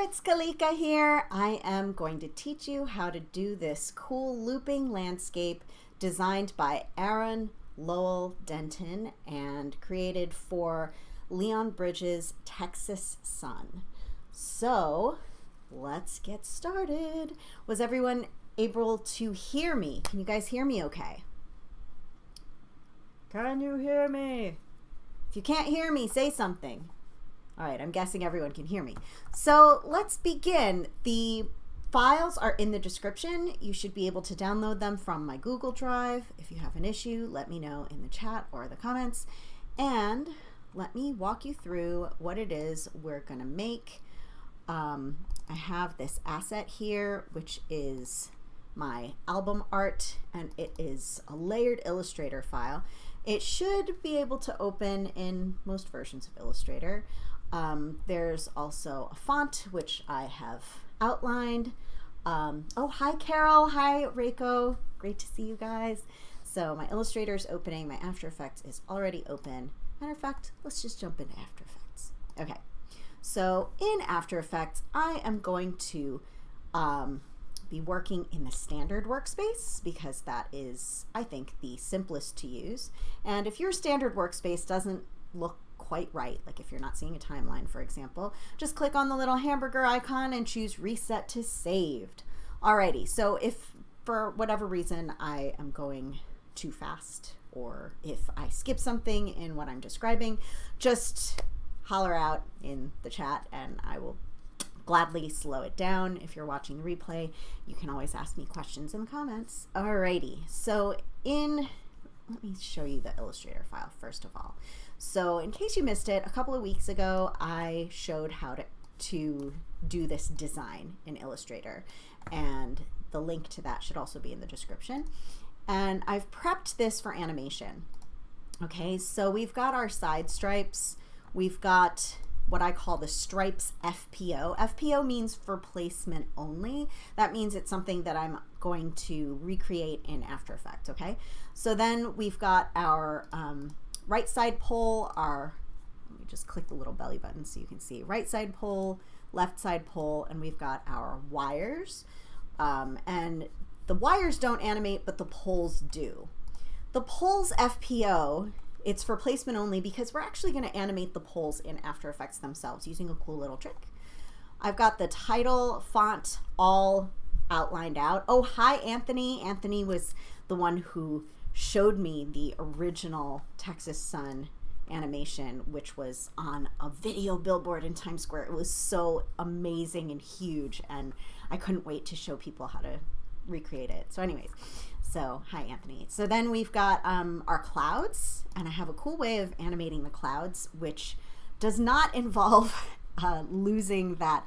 it's Kalika here. I am going to teach you how to do this cool looping landscape designed by Aaron Lowell Denton and created for Leon Bridges' Texas Sun. So let's get started. Was everyone able to hear me? Can you guys hear me okay? Can you hear me? If you can't hear me, say something. All right, I'm guessing everyone can hear me. So let's begin. The files are in the description. You should be able to download them from my Google Drive. If you have an issue, let me know in the chat or the comments. And let me walk you through what it is we're gonna make. I have this asset here, which is my album art, and it is a layered Illustrator file. It should be able to open in most versions of Illustrator. There's also a font, which I have outlined. Oh, hi, Carol. Hi, Reiko. Great to see you guys. So my Illustrator is opening. My After Effects is already open. Matter of fact, let's just jump into After Effects. Okay. So in After Effects, I am going to be working in the standard workspace because that is, I think, the simplest to use. And if your standard workspace doesn't look quite right, like if you're not seeing a timeline, for example, just click on the little hamburger icon and choose Reset to Saved. Alrighty, so if for whatever reason I am going too fast or if I skip something in what I'm describing, just holler out in the chat and I will gladly slow it down. If you're watching the replay, you can always ask me questions in the comments. Alrighty, so let me show you the Illustrator file first of all. So in case you missed it, a couple of weeks ago, I showed how to do this design in Illustrator, and the link to that should also be in the description. And I've prepped this for animation. Okay, so we've got our side stripes. We've got what I call the stripes FPO. FPO means for placement only. That means it's something that I'm going to recreate in After Effects, okay? So then we've got our right side pole, let me just click the little belly button so you can see. Right side pole, left side pole, and we've got our wires. And the wires don't animate, but the poles do. The poles FPO, it's for placement only because we're actually going to animate the poles in After Effects themselves using a cool little trick. I've got the title font all outlined out. Oh, hi, Anthony. Anthony was the one who showed me the original Texas Sun animation, which was on a video billboard in Times Square. It was so amazing and huge, and I couldn't wait to show people how to recreate it. So anyways, so hi, Anthony. So then we've got our clouds, and I have a cool way of animating the clouds, which does not involve losing that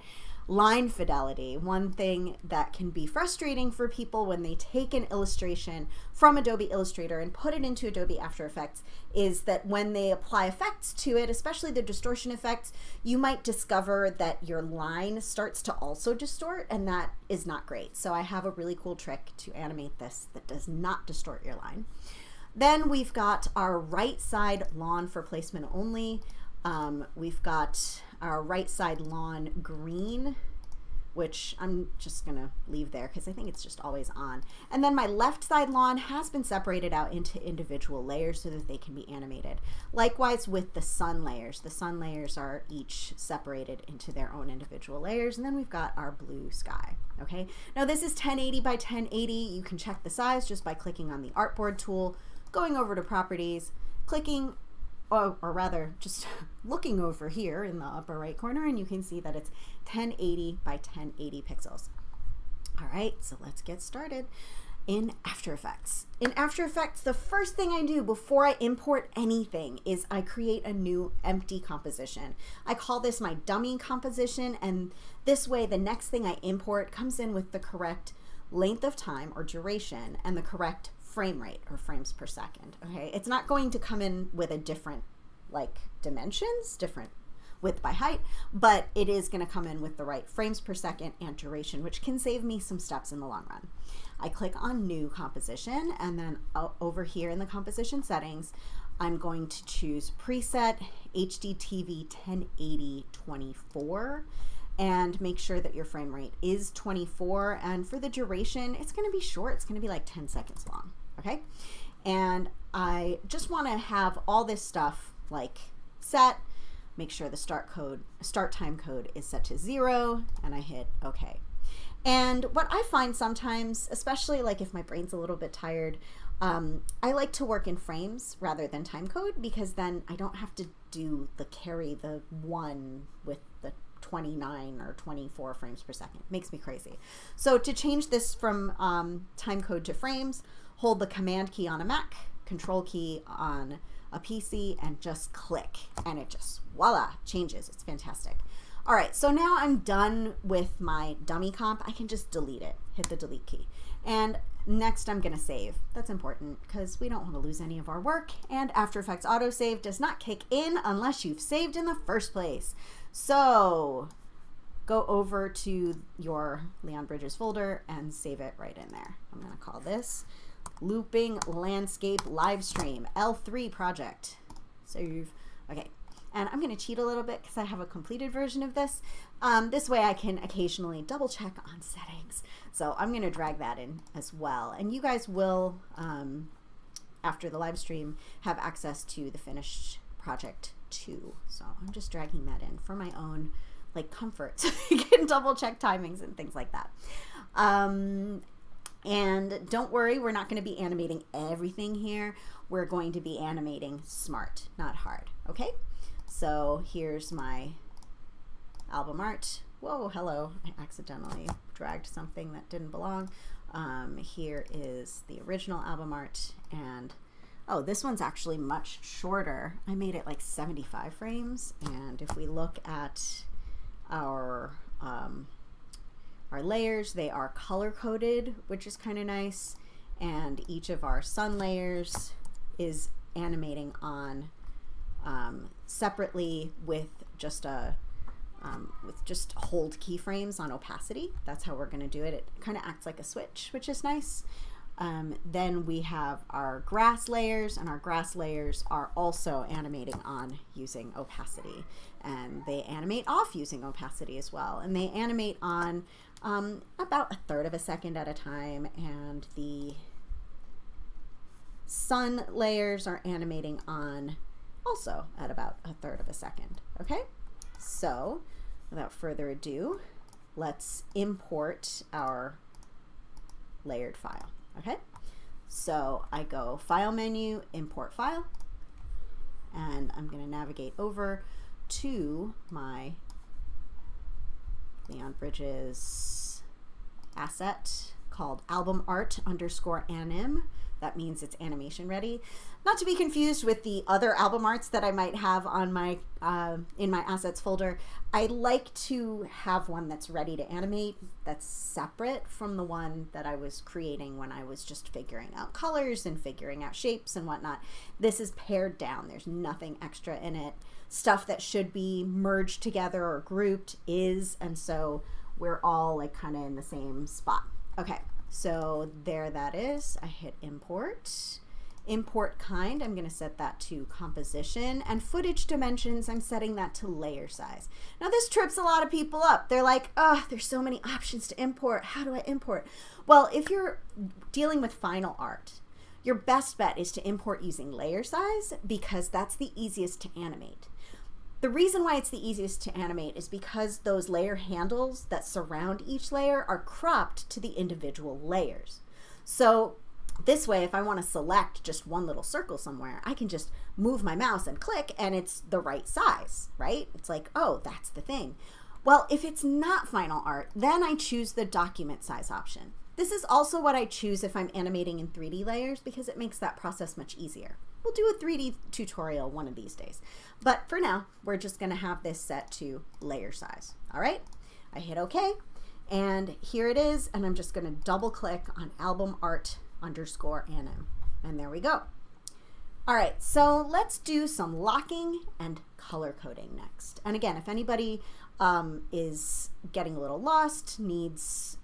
line fidelity. One thing that can be frustrating for people when they take an illustration from Adobe Illustrator and put it into Adobe After Effects is that when they apply effects to it, especially the distortion effects, you might discover that your line starts to also distort, and that is not great. So I have a really cool trick to animate this that does not distort your line. Then we've got our right side lawn for placement only. We've got our right side lawn green, which I'm just gonna leave there because I think it's just always on. And then my left side lawn has been separated out into individual layers so that they can be animated. Likewise with the sun layers. The sun layers are each separated into their own individual layers. And then we've got our blue sky, okay? Now this is 1080 by 1080. You can check the size just by clicking on the artboard tool, going over to properties, clicking or rather just looking over here in the upper right corner, and you can see that it's 1080 by 1080 pixels. All right, so let's get started in After Effects. In After Effects, the first thing I do before I import anything is I create a new empty composition. I call this my dummy composition, and this way the next thing I import comes in with the correct length of time or duration and the correct frame rate or frames per second. Okay, it's not going to come in with a different like dimensions, different width by height, but it is going to come in with the right frames per second and duration, which can save me some steps in the long run. I click on New Composition, and then over here in the composition settings, I'm going to choose Preset HDTV 1080 24, and make sure that your frame rate is 24. And for the duration, it's going to be short. It's going to be like 10 seconds long. Okay. And I just want to have all this stuff like set, make sure the start time code is set to 0, and I hit OK. And what I find sometimes, especially like if my brain's a little bit tired, I like to work in frames rather than time code, because then I don't have to carry the 1 with the 29 or 24 frames per second. Makes me crazy. So to change this from time code to frames, hold the Command key on a Mac, Control key on a PC, and just click, and it just voila, changes. It's fantastic. All right, so now I'm done with my dummy comp. I can just delete it, hit the delete key. And next I'm gonna save. That's important because we don't want to lose any of our work, and After Effects autosave does not kick in unless you've saved in the first place. So go over to your Leon Bridges folder and save it right in there. I'm gonna call this Looping Landscape Livestream L3 project. Save. Okay. And I'm going to cheat a little bit because I have a completed version of this. This way I can occasionally double check on settings. So I'm going to drag that in as well. And you guys will, after the live stream, have access to the finished project too. So I'm just dragging that in for my own like comfort, so you can double check timings and things like that. And don't worry, we're not going to be animating everything here. We're going to be animating smart, not hard. Okay? So here's my album art. Whoa, hello. I accidentally dragged something that didn't belong. Here is the original album art. And oh, this one's actually much shorter. I made it like 75 frames. And if we look at our layers, they are color coded, which is kind of nice. And each of our sun layers is animating on separately with just hold keyframes on opacity. That's how we're going to do it. It kind of acts like a switch, which is nice. Then we have our grass layers, and our grass layers are also animating on using opacity, and they animate off using opacity as well, and they animate on about 1/3 of a second at a time, and the sun layers are animating on also at about 1/3 of a second. Okay, so without further ado, let's import our layered file. Okay, so I go File menu, Import File, and I'm going to navigate over to my Leon Bridges asset called album art _anim. That means it's animation ready. Not to be confused with the other album arts that I might have on my in my assets folder. I like to have one that's ready to animate, that's separate from the one that I was creating when I was just figuring out colors and figuring out shapes and whatnot. This is pared down. There's nothing extra in it. Stuff that should be merged together or grouped is, and so we're all like kind of in the same spot. Okay. So there that is. I hit import. Import kind, I'm going to set that to composition, and footage dimensions, I'm setting that to layer size. Now this trips a lot of people up. They're like, oh, there's so many options to import. How do I import? Well, if you're dealing with final art, your best bet is to import using layer size, because that's the easiest to animate. The reason why it's the easiest to animate is because those layer handles that surround each layer are cropped to the individual layers. So this way, if I want to select just one little circle somewhere, I can just move my mouse and click, and it's the right size, right? It's like, oh, that's the thing. Well, if it's not final art, then I choose the document size option. This is also what I choose if I'm animating in 3D layers, because it makes that process much easier. We'll do a 3D tutorial one of these days. But for now, we're just going to have this set to layer size. All right, I hit OK, and here it is, and I'm just going to double click on album art _anim, and there we go. All right, so let's do some locking and color coding next. And again, if anybody is getting a little lost, needs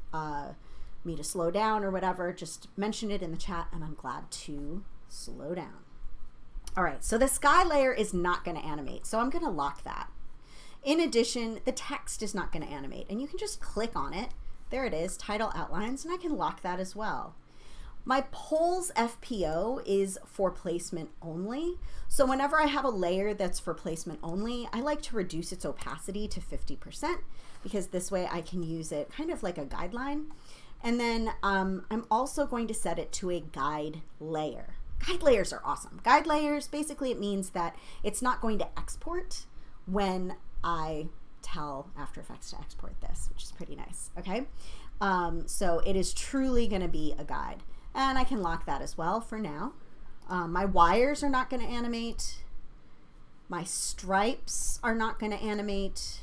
me to slow down or whatever, just mention it in the chat, and I'm glad to slow down. All right, so the sky layer is not going to animate, so I'm going to lock that. In addition, the text is not going to animate, and you can just click on it. There it is, title outlines, and I can lock that as well. My Poles FPO is for placement only. So whenever I have a layer that's for placement only, I like to reduce its opacity to 50% because this way I can use it kind of like a guideline. And then I'm also going to set it to a guide layer. Guide layers are awesome. Guide layers, basically it means that it's not going to export when I tell After Effects to export this, which is pretty nice, okay? So it is truly gonna be a guide. And I can lock that as well for now. My wires are not gonna animate. My stripes are not gonna animate.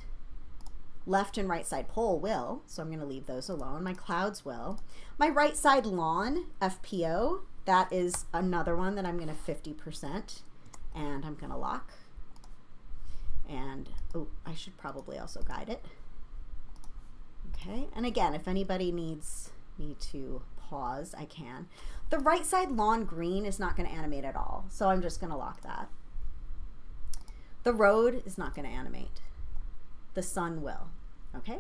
Left and right side pole will, so I'm gonna leave those alone. My clouds will. My right side lawn, FPO, that is another one that I'm gonna 50%, and I'm gonna lock. And, oh, I should probably also guide it. Okay, and again, if anybody needs me to pause, I can. The right side lawn green is not gonna animate at all, so I'm just gonna lock that. The road is not gonna animate. The sun will, okay?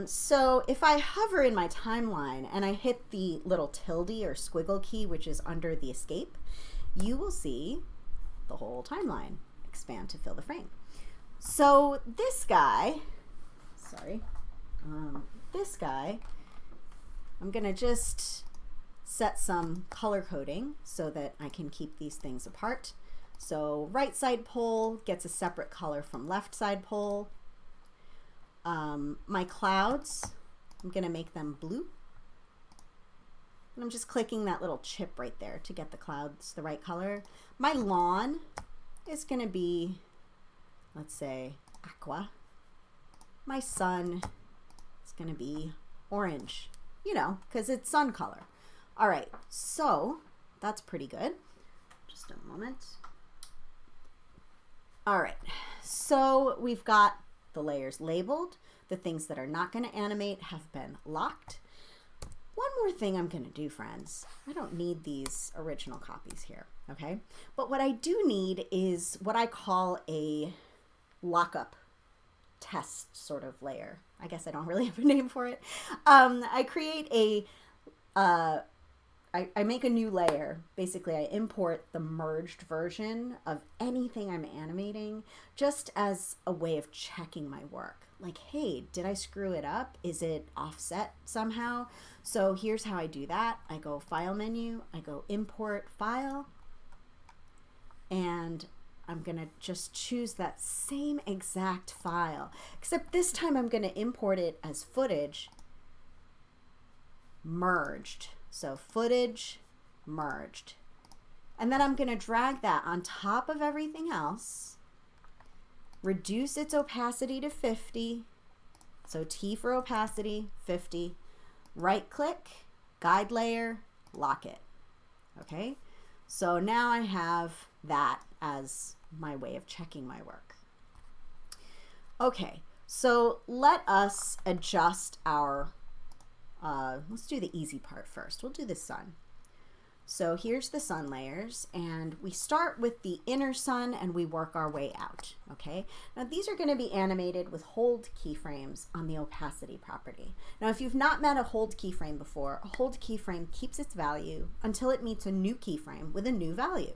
So if I hover in my timeline and I hit the little tilde or squiggle key, which is under the escape, you will see the whole timeline expand to fill the frame. So this guy, this guy, I'm gonna just set some color coding so that I can keep these things apart. So right side pole gets a separate color from left side pole. My clouds, I'm gonna make them blue. And I'm just clicking that little chip right there to get the clouds the right color. My lawn is gonna be, let's say, aqua. My sun is gonna be orange, you know, because it's sun color. All right, so that's pretty good. Just a moment. All right, so we've got the layers labeled. The things that are not going to animate have been locked. One more thing I'm going to do, friends. I don't need these original copies here, okay? But what I do need is what I call a lockup test sort of layer. I guess I don't really have a name for it. I create a, I make a new layer. Basically, I import the merged version of anything I'm animating just as a way of checking my work. Like, hey, did I screw it up? Is it offset somehow? So here's how I do that. I go File menu, I go Import File, and I'm gonna just choose that same exact file, except this time I'm gonna import it as footage merged. So footage merged. And then I'm gonna drag that on top of everything else, reduce its opacity to 50. So T for opacity, 50. Right click, guide layer, lock it. Okay, so now I have that as my way of checking my work. Okay, so let us adjust our, let's do the easy part first. We'll do the sun. So here's the sun layers, and we start with the inner sun and we work our way out, okay? Now these are gonna be animated with hold keyframes on the opacity property. Now if you've not met a hold keyframe before, a hold keyframe keeps its value until it meets a new keyframe with a new value.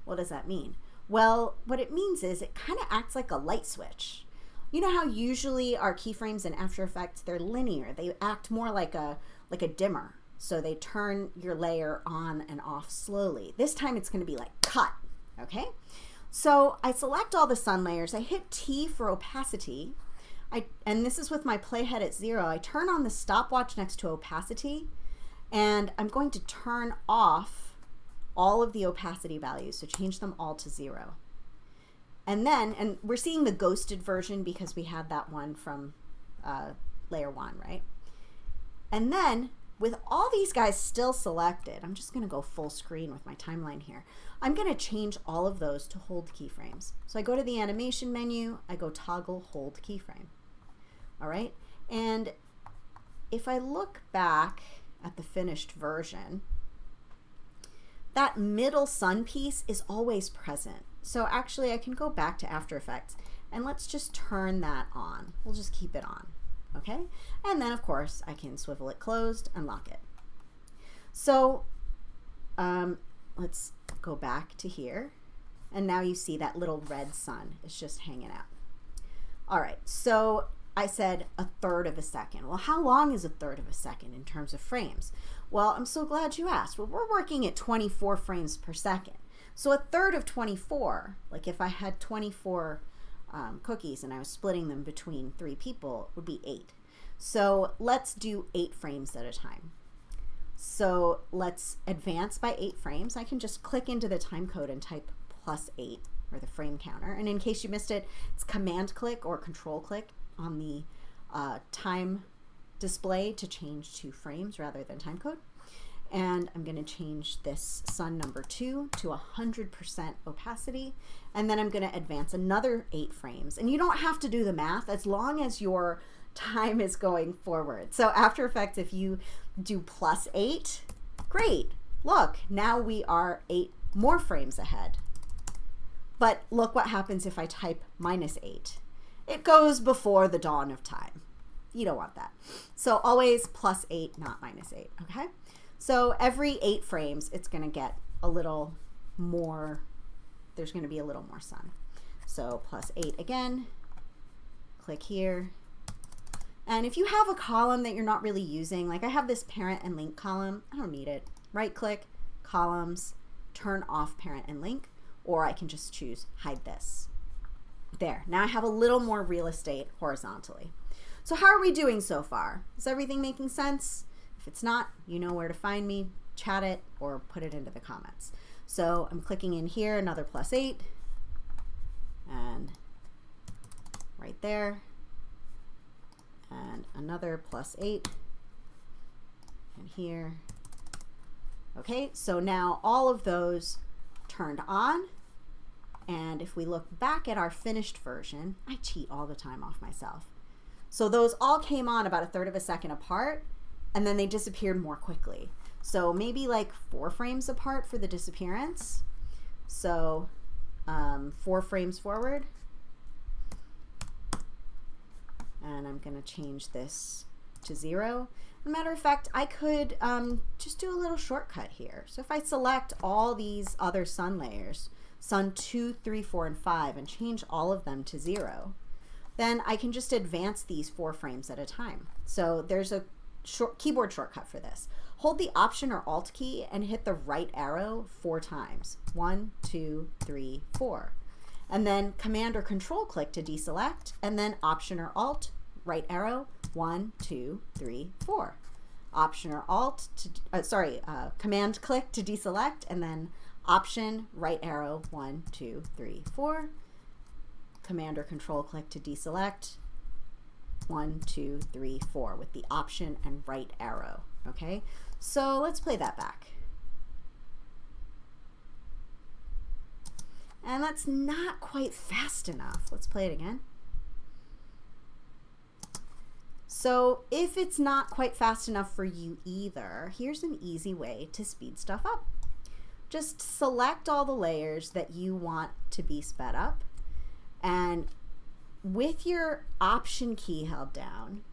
What does that mean? Well, what it means is it kind of acts like a light switch. You know how usually our keyframes in After Effects, they're linear. They act more like a dimmer. So they turn your layer on and off slowly. This time it's gonna be like cut, okay? So I select all the sun layers. I hit T for opacity. And this is with my playhead at 0. I turn on the stopwatch next to opacity, and I'm going to turn off all of the opacity values. So change them all to 0. And then, and we're seeing the ghosted version because we had that one from layer 1, right? And then with all these guys still selected, I'm just gonna go full screen with my timeline here. I'm gonna change all of those to hold keyframes. So I go to the animation menu, I go toggle hold keyframe. All right, and if I look back at the finished version, that middle sun piece is always present. So actually I can go back to After Effects And let's just turn that on. We'll just keep it on, okay? And then of course I can swivel it closed and lock it. So let's go back to here. And now you see that little red sun is just hanging out. All right, so I said 1/3 of a second. Well, how long is 1/3 of a second in terms of frames? Well, I'm so glad you asked. Well, we're working at 24 frames per second. So 1/3 of 24, like if I had 24 cookies and I was splitting them between 3 people, would be 8. So let's do 8 frames at a time. So let's advance by 8 frames. I can just click into the time code and type +8, or the frame counter. And in case you missed it, it's command click or control click on the time display to change to frames rather than time code. And I'm going to change this sun number 2 to 100% opacity. And then I'm going to advance another 8 frames. And you don't have to do the math as long as your time is going forward. So After Effects, if you do +8, great. Look, now we are 8 more frames ahead. But look what happens if I type -8. It goes before the dawn of time. You don't want that. So always +8, not -8, okay? So every 8 frames, it's going to get a little more, there's going to be a little more sun. So +8 again, click here. And if you have a column that you're not really using, like I have this parent and link column, I don't need it. Right click, columns, turn off parent and link, or I can just choose hide this. There, now I have a little more real estate horizontally. So how are we doing so far? Is everything making sense? If it's not, you know where to find me, chat it, or put it into the comments. So I'm clicking in here, another +8, and right there, and another +8, and here. Okay, so now all of those turned on. And if we look back at our finished version, I cheat all the time off myself. So those all came on about 1/3 of a second apart, and then they disappeared more quickly. So maybe like 4 frames apart for the disappearance. So 4 frames forward. And I'm going to change this to 0. As a matter of fact, I could just do a little shortcut here. So if I select all these other sun layers, sun 2, 3, 4, and 5, and change all of them to 0, then I can just advance these 4 frames at a time. So there's a keyboard shortcut for this. Hold the Option or Alt key and hit the right arrow 4 times. 1, 2, 3, 4. And then Command or Control click to deselect, and then Option or Alt, right arrow, 1, 2, 3, 4. Option or Alt to, Command click to deselect, and then Option, right arrow, 1, 2, 3, 4. Command or Control click to deselect, 1, 2, 3, 4 with the Option and right arrow. Okay, so let's play that back. And that's not quite fast enough. Let's play it again. So if it's not quite fast enough for you either, here's an easy way to speed stuff up. Just select all the layers that you want to be sped up, and with your Option key held down,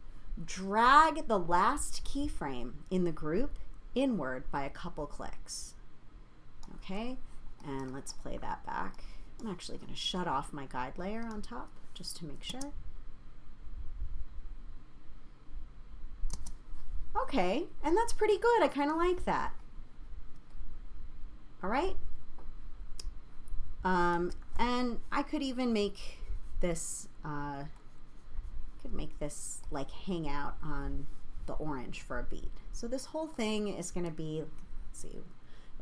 drag the last keyframe in the group inward by a couple clicks. Okay, and let's play that back. I'm actually going to shut off my guide layer on top just to make sure. Okay, and that's pretty good. I kind of like that. All right. And I could even make this, like hang out on the orange for a beat. So this whole thing is going to be, let's see,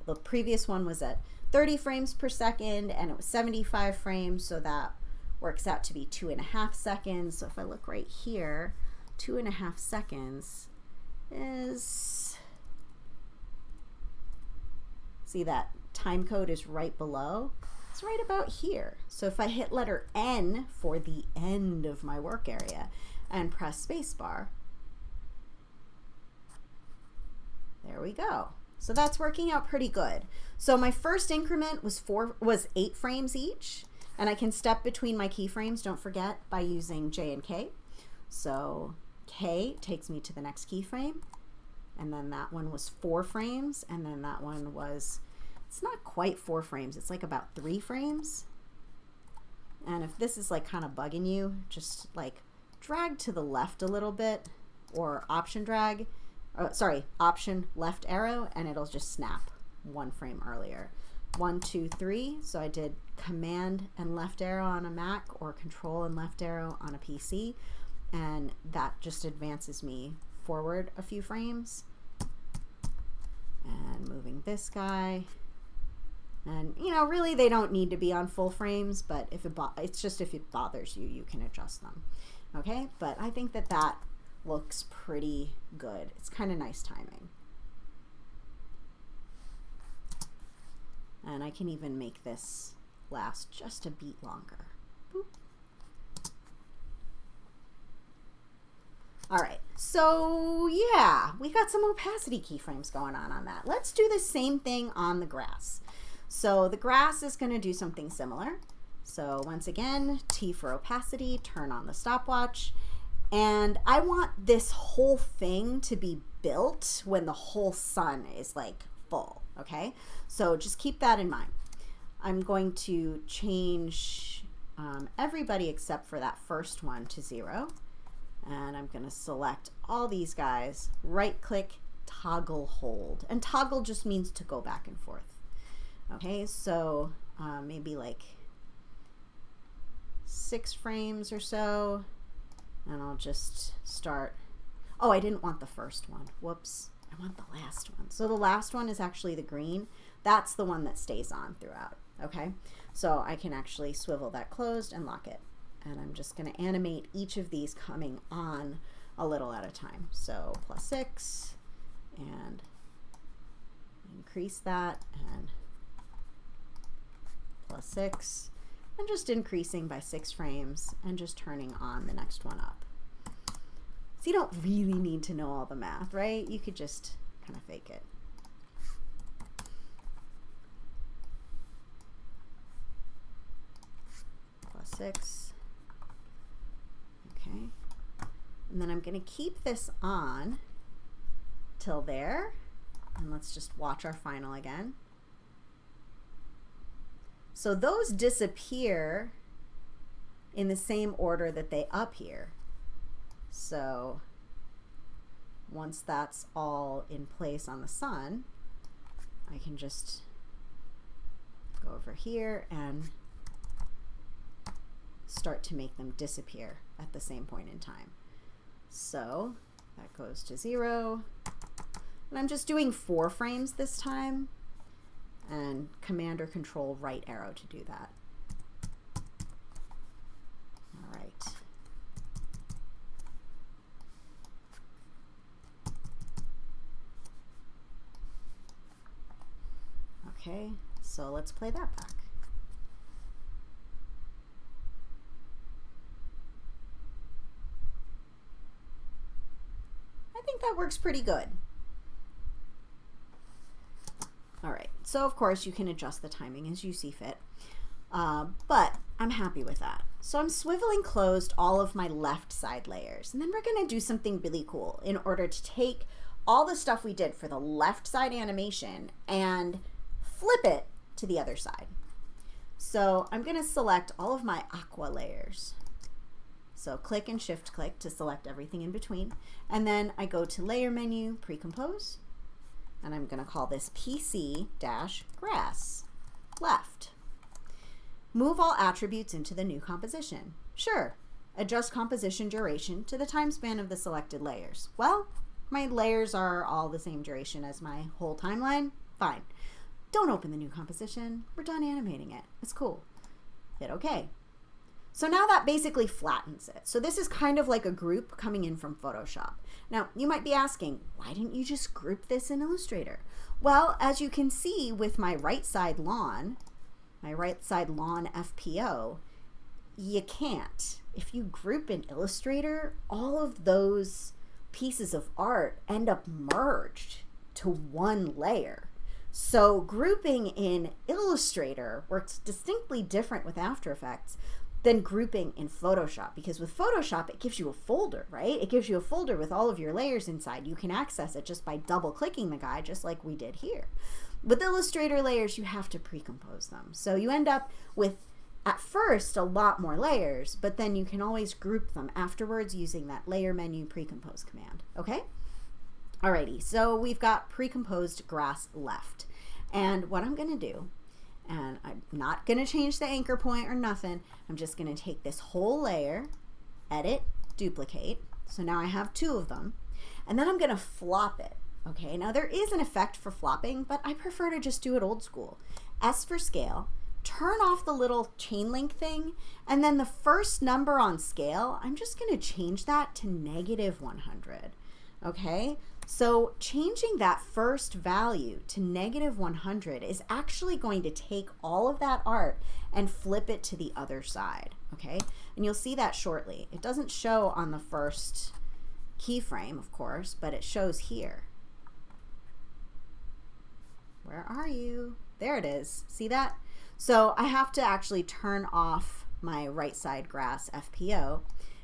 the previous one was at 30 frames per second and it was 75 frames, so that works out to be 2.5 seconds. So if I look right here, 2.5 seconds is, see that time code is right below. It's right about here. So if I hit letter N for the end of my work area and press spacebar, there we go. So that's working out pretty good. So my first increment was 8 frames each. And I can step between my keyframes, don't forget, by using J and K. So K takes me to the next keyframe, and then that one was 4 frames, and then that one was, it's not quite 4 frames, it's like about 3 frames. And if this is like kind of bugging you, just like drag to the left a little bit, or option drag, option left arrow, and it'll just snap 1 frame earlier. 1, 2, 3. So I did command and left arrow on a Mac, or control and left arrow on a PC, and that just advances me forward a few frames. And moving this guy, and you know, really they don't need to be on full frames, but if it's just if it bothers you, you can adjust them. Okay, but I think that that looks pretty good. It's kind of nice timing. And I can even make this last just a beat longer. Boop. All right, so yeah, we got some opacity keyframes going on that. Let's do the same thing on the grass. So the grass is going to do something similar. So once again, T for opacity, turn on the stopwatch. And I want this whole thing to be built when the whole sun is like full, okay? So just keep that in mind. I'm going to change everybody except for that first one to 0. And I'm going to select all these guys, right click, toggle hold. And toggle just means to go back and forth. Okay, so maybe like 6 frames or so. And I'll just start. Oh, I didn't want the first one. Whoops. I want the last one. So the last one is actually the green. That's the one that stays on throughout. Okay, so I can actually swivel that closed and lock it. And I'm just going to animate each of these coming on a little at a time. So +6 and increase that, and +6, and just increasing by 6 frames and just turning on the next one up. So you don't really need to know all the math, right? You could just kind of fake it. +6. Okay, and then I'm going to keep this on till there, and let's just watch our final again. So those disappear in the same order that they appear. So once that's all in place on the sun, I can just go over here and start to make them disappear at the same point in time. So that goes to 0, and I'm just doing 4 frames this time, and command or control right arrow to do that. All right. Okay, so let's play that back. I think that works pretty good. All right, so of course you can adjust the timing as you see fit, but I'm happy with that. So I'm swiveling closed all of my left side layers, and then we're gonna do something really cool in order to take all the stuff we did for the left side animation and flip it to the other side. So I'm gonna select all of my aqua layers. So click and shift click to select everything in between, and then I go to layer menu, pre-compose, and I'm going to call this PC-grass left. Move all attributes into the new composition. Sure. Adjust composition duration to the time span of the selected layers. Well, my layers are all the same duration as my whole timeline. Fine. Don't open the new composition. We're done animating it. It's cool. Hit OK. So now that basically flattens it. So this is kind of like a group coming in from Photoshop. Now, you might be asking, why didn't you just group this in Illustrator? Well, as you can see with my right side lawn FPO, you can't. If you group in Illustrator, all of those pieces of art end up merged to one layer. So grouping in Illustrator works distinctly different with After Effects than grouping in Photoshop, because with Photoshop it gives you a folder, right? It gives you a folder with all of your layers inside. You can access it just by double clicking the guy, just like we did here. With Illustrator layers, you have to pre-compose them. So you end up with, at first, a lot more layers, but then you can always group them afterwards using that layer menu pre-compose command, okay? Alrighty, so we've got pre-composed grass left. And what I'm gonna do, and I'm not gonna change the anchor point or nothing, I'm just gonna take this whole layer, edit, duplicate. So now I have 2 of them, and then I'm gonna flop it. Okay, now there is an effect for flopping, but I prefer to just do it old school. S for scale, turn off the little chain link thing, and then the first number on scale, I'm just gonna change that to -100, okay? So changing that first value to -100 is actually going to take all of that art and flip it to the other side, okay? And you'll see that shortly. It doesn't show on the first keyframe, of course, but it shows here. Where are you? There it is. See that? So I have to actually turn off my right side grass FPO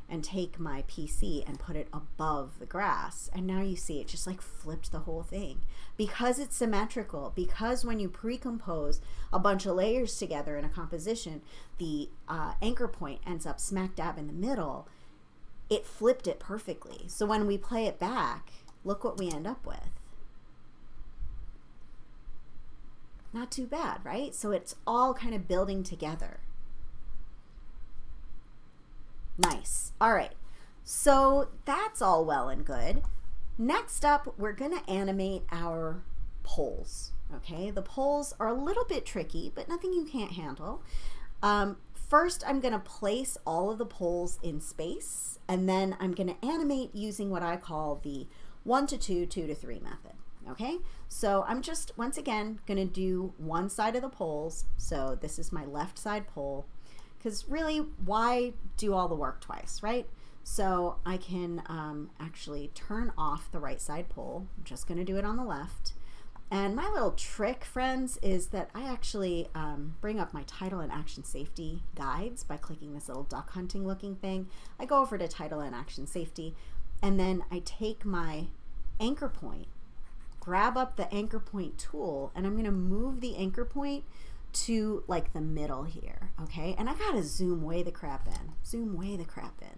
and take my PC and put it above the grass. And now you see it just like flipped the whole thing. Because it's symmetrical, because when you pre-compose a bunch of layers together in a composition, the anchor point ends up smack dab in the middle, it flipped it perfectly. So when we play it back, look what we end up with. Not too bad, right? So it's all kind of building together. Nice. All right. So that's all well and good. Next up, we're going to animate our poles. Okay. The poles are a little bit tricky, but nothing you can't handle. First, I'm going to place all of the poles in space, and then I'm going to animate using what I call the 1 to 2, 2 to 3 method. Okay, so I'm just, once again, going to do one side of the poles. So this is my left side pole, because really, why do all the work twice, right? So I can actually turn off the right side pole. I'm just going to do it on the left. And my little trick, friends, is that I actually bring up my title and action safety guides by clicking this little duck hunting looking thing. I go over to title and action safety, and then I take my anchor point, grab up the anchor point tool, and I'm going to move the anchor point to like the middle here, okay? And I gotta zoom way the crap in,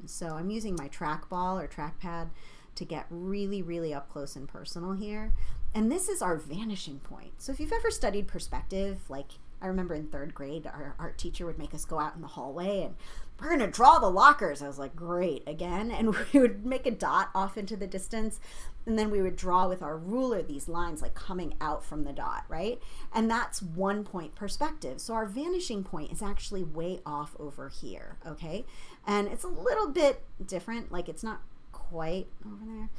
So I'm using my trackball or trackpad to get really, really up close and personal here. And this is our vanishing point. So if you've ever studied perspective, like I remember in 3rd grade, our art teacher would make us go out in the hallway and we're gonna draw the lockers. I was like, great, again. And we would make a dot off into the distance, and then we would draw with our ruler these lines like coming out from the dot, right? And that's 1 point perspective. So our vanishing point is actually way off over here, okay? And it's a little bit different, like it's not quite over there,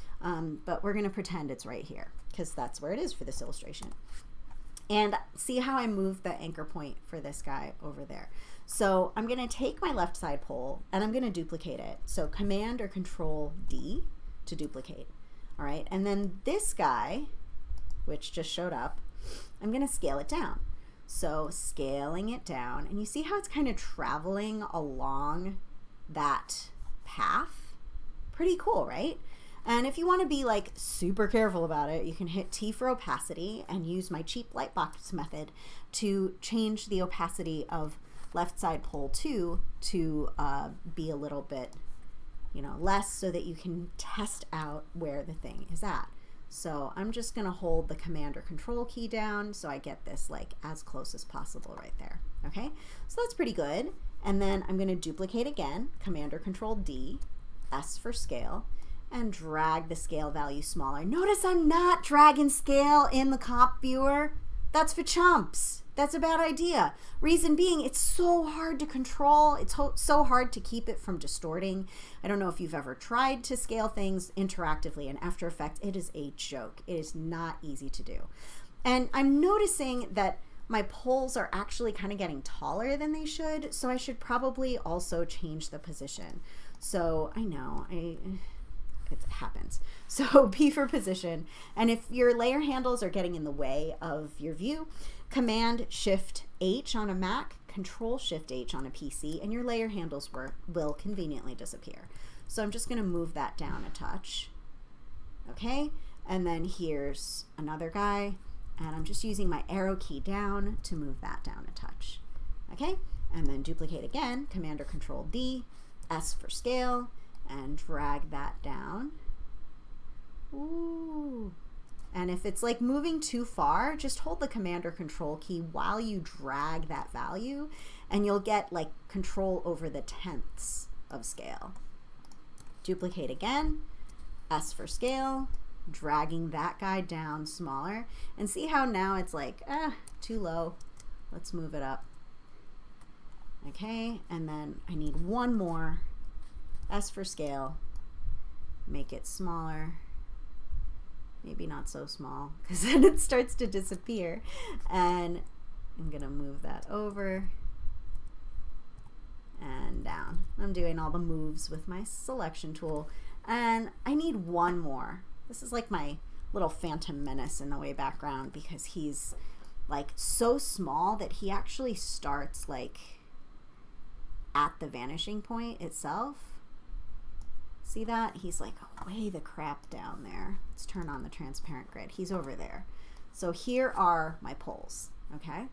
but we're gonna pretend it's right here because that's where it is for this illustration. And see how I moved the anchor point for this guy over there. So I'm going to take my left side pole and I'm going to duplicate it. So Command or Control D to duplicate. All right. And then this guy, which just showed up, I'm going to scale it down. So scaling it down, and you see how it's kind of traveling along that path? Pretty cool, right? And if you want to be like super careful about it, you can hit T for opacity and use my cheap lightbox method to change the opacity of left side pole 2 to be a little bit, less, so that you can test out where the thing is at. So I'm just going to hold the Command or Control key down so I get this like as close as possible right there. Okay, so that's pretty good. And then I'm going to duplicate again, Command or Control D, S for scale, and drag the scale value smaller. Notice I'm not dragging scale in the comp viewer. That's for chumps. That's a bad idea. Reason being, it's so hard to control. It's so hard to keep it from distorting. I don't know if you've ever tried to scale things interactively in After Effects. It is a joke. It is not easy to do. And I'm noticing that my poles are actually kind of getting taller than they should, so I should probably also change the position. So I know, it happens. So P for position. And if your layer handles are getting in the way of your view, Command Shift H on a Mac, Control Shift H on a PC, and your layer handles will conveniently disappear. So I'm just going to move that down a touch. Okay, and then here's another guy, and I'm just using my arrow key down to move that down a touch. Okay, and then duplicate again, Command or Control D, S for scale, and drag that down. Ooh. And if it's like moving too far, just hold the Command or Control key while you drag that value, and you'll get like control over the tenths of scale. Duplicate again, S for scale, dragging that guy down smaller, and see how now it's like, too low. Let's move it up. Okay, and then I need one more, S for scale, make it smaller. Maybe not so small, because then it starts to disappear. And I'm gonna move that over and down. I'm doing all the moves with my selection tool, and I need one more. This is like my little Phantom Menace in the way background, because he's like so small that he actually starts like at the vanishing point itself. See that? He's like way the crap down there. Let's turn on the transparent grid. He's over there. So here are my poles, okay?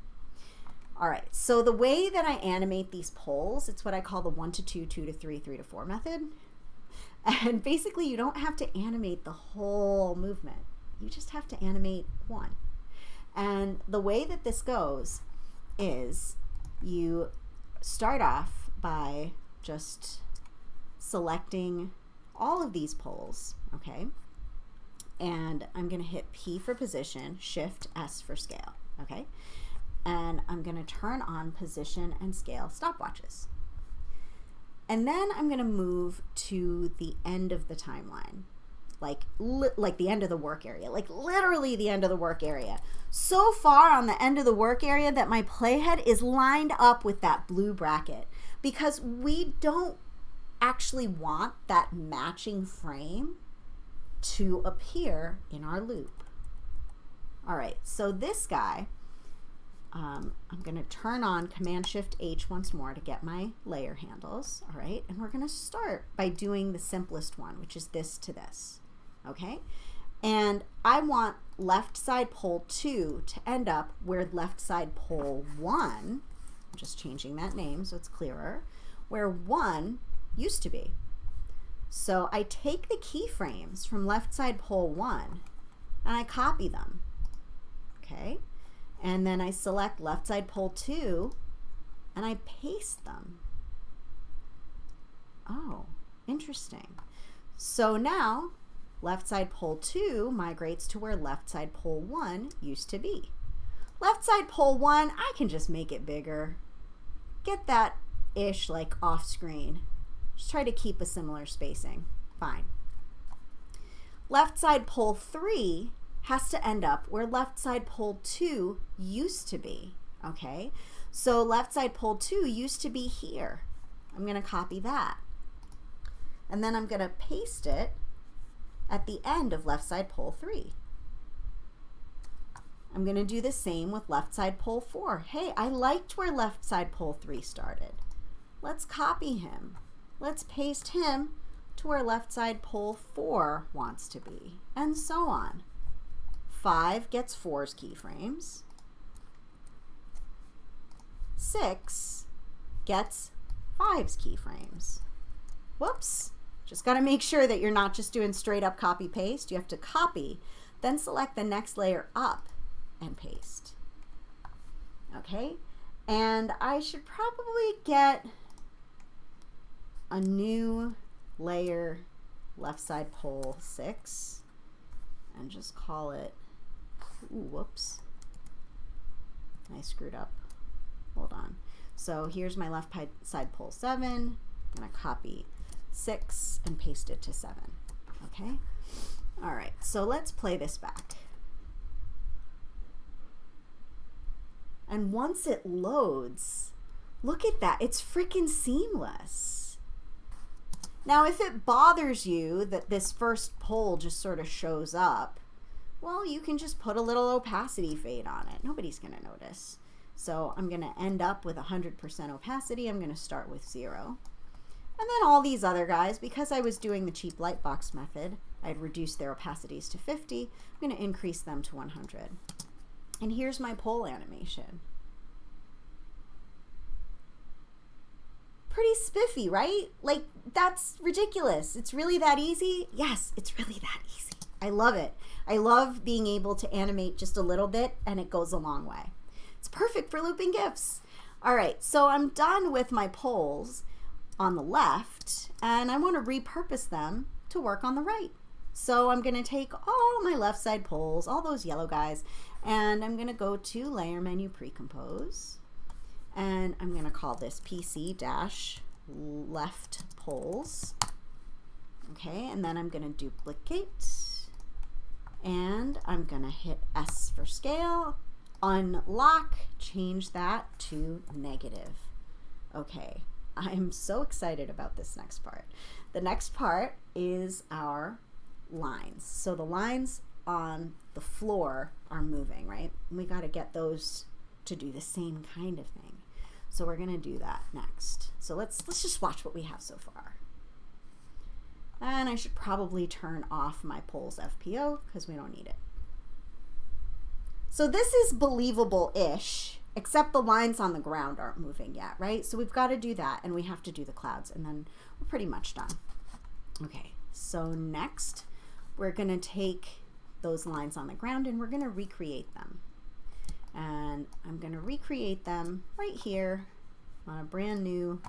All right, so the way that I animate these poles, it's what I call the 1 to 2, 2 to 3, 3 to 4 method. And basically you don't have to animate the whole movement. You just have to animate one. And the way that this goes is you start off by just selecting all of these poles, okay? And I'm gonna hit P for position, Shift S for scale, okay? And I'm gonna turn on position and scale stopwatches. And then I'm gonna move to the end of the timeline, like the end of the work area, like literally the end of the work area. So far on the end of the work area that my playhead is lined up with that blue bracket, because we don't actually want that matching frame to appear in our loop. All right, so this guy, I'm going to turn on Command Shift H once more to get my layer handles. All right, and we're going to start by doing the simplest one, which is this to this. Okay, and I want left side pole 2 to end up where left side pole 1, I'm just changing that name so it's clearer, where 1 used to be. So I take the keyframes from left side pole 1 and I copy them, okay? And then I select left side pole 2 and I paste them. Oh, interesting. So now left side pole 2 migrates to where left side pole 1 used to be. Left side pole 1, I can just make it bigger. Get that ish like off screen. Just try to keep a similar spacing. Fine. Left side pole 3 has to end up where left side pole 2 used to be. Okay, so left side pole 2 used to be here. I'm going to copy that. And then I'm going to paste it at the end of left side pole 3. I'm going to do the same with left side pole 4. Hey, I liked where left side pole 3 started. Let's copy him. Let's paste him to where left side pole 4 wants to be, and so on. 5 gets 4's keyframes. 6 gets 5's keyframes. Whoops. Just got to make sure that you're not just doing straight up copy paste. You have to copy, then select the next layer up and paste. Okay, and I should probably get a new layer left side pole 6 and just call it, ooh, whoops, I screwed up, hold on. So here's my left side pole 7. I'm gonna copy 6 and paste it to 7. Okay, all right, so let's play this back. And once it loads, look at that, it's freaking seamless. Now, if it bothers you that this first pole just sort of shows up, well, you can just put a little opacity fade on it. Nobody's going to notice. So I'm going to end up with 100% opacity. I'm going to start with 0. And then all these other guys, because I was doing the cheap lightbox method, I'd reduce their opacities to 50. I'm going to increase them to 100. And here's my pole animation. Pretty spiffy, right? Like, that's ridiculous. It's really that easy? Yes, it's really that easy. I love it. I love being able to animate just a little bit, and it goes a long way. It's perfect for looping GIFs. All right, so I'm done with my poles on the left, and I want to repurpose them to work on the right. So I'm going to take all my left side poles, all those yellow guys, and I'm going to go to Layer Menu, Pre-Compose, and I'm going to call this PC-left poles. Okay, and then I'm going to duplicate, and I'm going to hit S for scale, unlock, change that to negative. Okay, I'm so excited about this next part. The next part is our lines. So the lines on the floor are moving, right? And we got to get those to do the same kind of thing. So we're going to do that next. So let's just watch what we have so far. And I should probably turn off my poles FPO because we don't need it. So this is believable-ish, except the lines on the ground aren't moving yet, right? So we've got to do that, and we have to do the clouds, and then we're pretty much done. Okay, so next we're going to take those lines on the ground and we're going to recreate them. And I'm going to recreate them right here on a brand new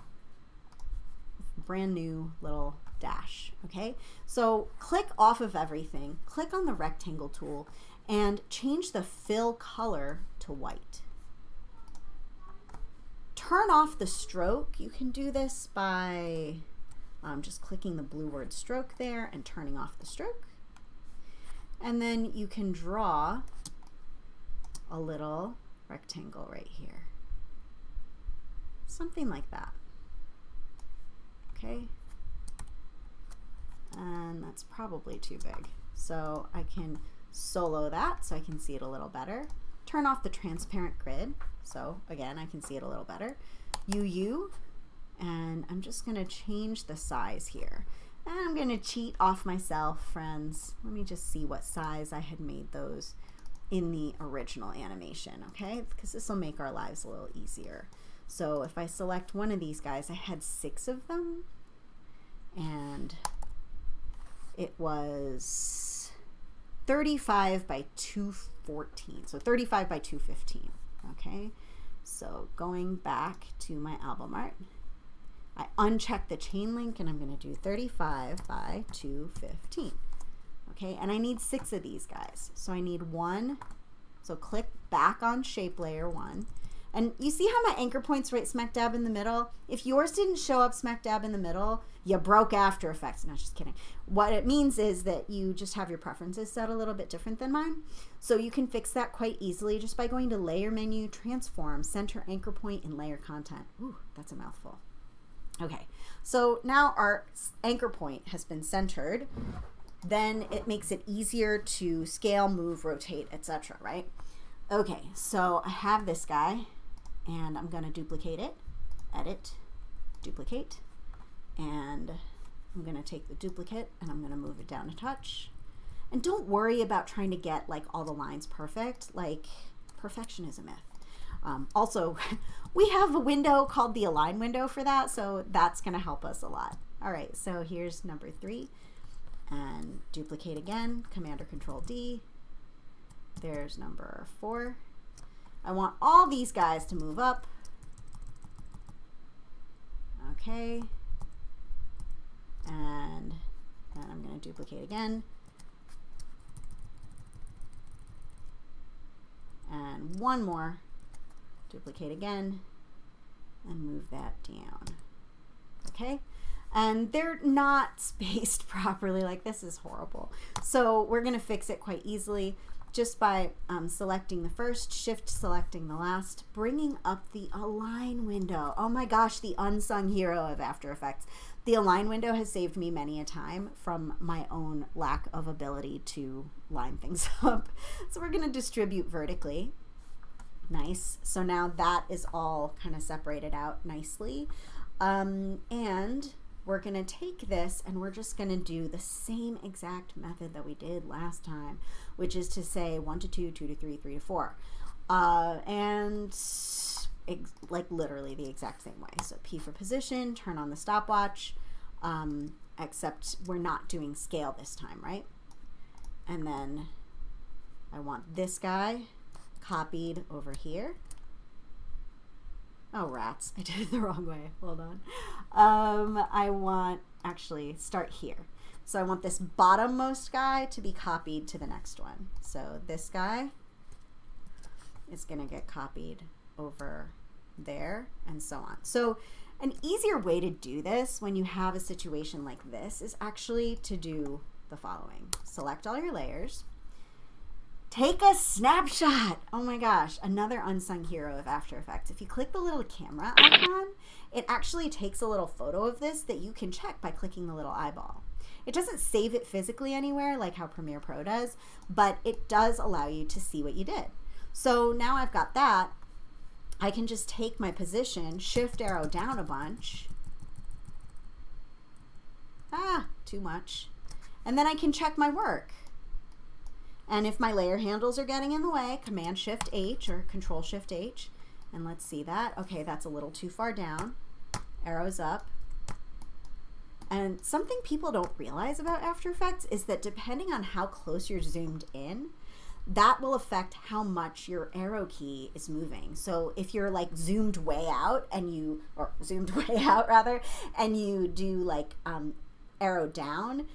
little dash. Okay, so click off of everything, click on the rectangle tool, and change the fill color to white. Turn off the stroke. You can do this by just clicking the blue word stroke there and turning off the stroke. And then you can draw a little rectangle right here. Something like that. Okay. And that's probably too big. So I can solo that so I can see it a little better. Turn off the transparent grid. So again, I can see it a little better. UU, and I'm just going to change the size here. And I'm going to cheat off myself, friends. Let me just see what size I had made those in the original animation, okay? Because this will make our lives a little easier. So if I select one of these guys, I had 6 of them, and it was 35 by 214, so 35 by 215, okay? So going back to my album art, I uncheck the chain link and I'm going to do 35 by 215. Okay, and I need 6 of these guys. So I need 1. So click back on shape layer 1. And you see how my anchor point's right smack dab in the middle? If yours didn't show up smack dab in the middle, you broke After Effects. No, just kidding. What it means is that you just have your preferences set a little bit different than mine. So you can fix that quite easily just by going to Layer Menu, Transform, Center Anchor Point, and Layer Content. Ooh, that's a mouthful. Okay, so now our anchor point has been centered. Then it makes it easier to scale, move, rotate, etc., right? Okay, so I have this guy, and I'm going to duplicate it, edit, duplicate, and I'm going to take the duplicate and I'm going to move it down a touch. And don't worry about trying to get like all the lines perfect. Like, perfection is a myth. Also, we have a window called the Align window for that, so that's going to help us a lot. All right, so here's number 3, and duplicate again, Command or Control D. There's number 4. I want all these guys to move up. Okay, and then I'm going to duplicate again. And one more. Duplicate again and move that down. Okay, and they're not spaced properly. Like, this is horrible. So we're going to fix it quite easily just by selecting the first, shift selecting the last, bringing up the Align window. Oh my gosh, the unsung hero of After Effects. The align window has saved me many a time from my own lack of ability to line things up. So we're going to distribute vertically. Nice. So now that is all kind of separated out nicely. And we're going to take this and we're just going to do the same exact method that we did last time, which is to say 1 to 2, 2 to 3, 3 to 4. Like literally the exact same way. So P for position, turn on the stopwatch, except we're not doing scale this time, right? And then I want this guy copied over here. Oh, rats, I did it the wrong way. Hold on. I want, actually, start here. So I want this bottommost guy to be copied to the next one. So this guy is going to get copied over there and so on. So an easier way to do this when you have a situation like this is actually to do the following. Select all your layers. Take a snapshot. Oh my gosh, another unsung hero of After Effects. If you click the little camera icon, it actually takes a little photo of this that you can check by clicking the little eyeball. It doesn't save it physically anywhere like how Premiere Pro does, but it does allow you to see what you did. So now I've got that. I can just take my position, shift arrow down a bunch. Too much. And then I can check my work. And if my layer handles are getting in the way, Command Shift H or Control Shift H. And let's see that. Okay, that's a little too far down. Arrows up. And something people don't realize about After Effects is that depending on how close you're zoomed in, that will affect how much your arrow key is moving. So if you're like zoomed way out and you, or zoomed way out rather, and you do like arrow down,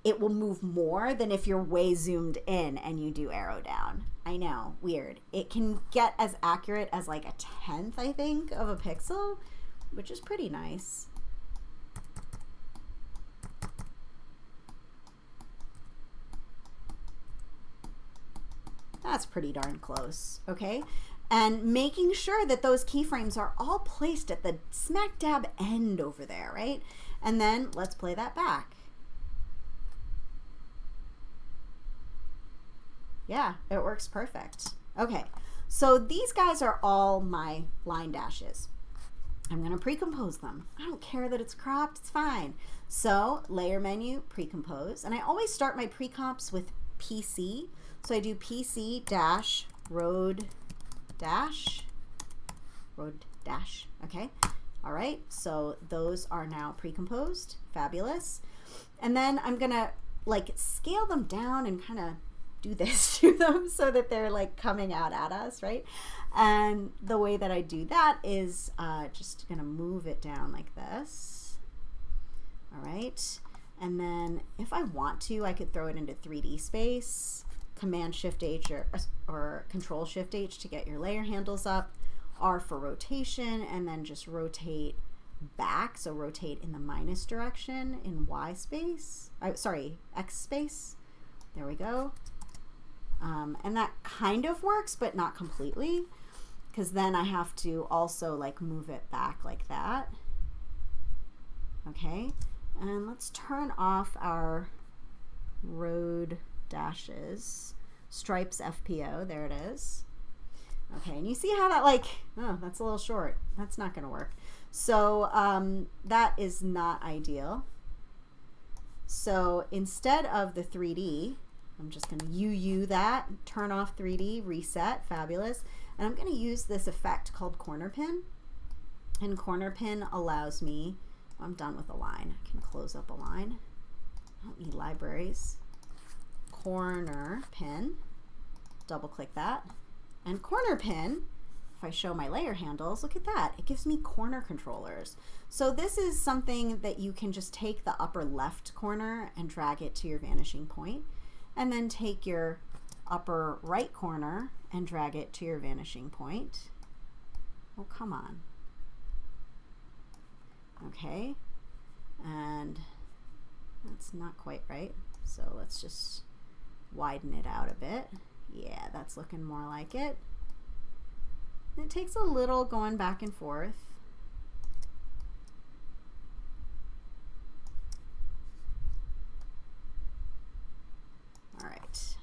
it will move more than if you're way zoomed in and you do arrow down. I know, weird. It can get as accurate as like 1/10, I think, of a pixel, which is pretty nice. That's pretty darn close, okay? And making sure that those keyframes are all placed at the smack dab end over there, right? And then let's play that back. Yeah, it works perfect. Okay, so these guys are all my line dashes. I'm gonna pre-compose them. I don't care that it's cropped, it's fine. So layer menu, pre-compose, and I always start my pre-comps with PC. So I do PC dash road dash, okay. All right, so those are now pre-composed, fabulous. And then I'm gonna like scale them down and kind of do this to them so that they're like coming out at us, right? And the way that I do that is just gonna move it down like this. All right, and then if I want to, I could throw it into 3D space. Command Shift H or Control Shift H to get your layer handles up, R for rotation, and then just rotate back, so rotate in the minus direction in Y space, sorry, X space. There we go. And that kind of works, but not completely, because then I have to also like move it back like that. Okay, and let's turn off our road dashes, stripes FPO, there it is. Okay, and you see how that like, oh, that's a little short. That's not gonna work. So that is not ideal. So instead of the 3D, I'm just gonna UU that, turn off 3D, reset, fabulous. And I'm gonna use this effect called corner pin. And corner pin allows me, I'm done with a line. I can close up a line. I don't need libraries. Corner pin, double click that, and corner pin, if I show my layer handles, look at that, it gives me corner controllers. So this is something that you can just take the upper left corner and drag it to your vanishing point, and then take your upper right corner and drag it to your vanishing point. Oh, come on. Okay, and that's not quite right, so let's just widen it out a bit. Yeah, that's looking more like it. It takes a little going back and forth.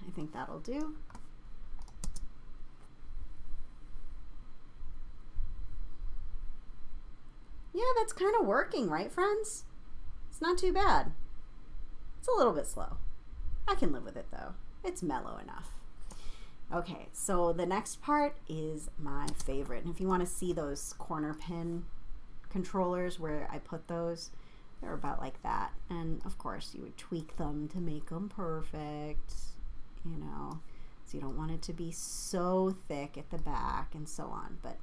I think that'll do. Yeah, that's kind of working, right, friends? It's not too bad. It's a little bit slow. I can live with it, though. It's mellow enough. Okay, so the next part is my favorite. And if you want to see those corner pin controllers where I put those, they're about like that. And of course, you would tweak them to make them perfect, you know. So you don't want it to be so thick at the back and so on. But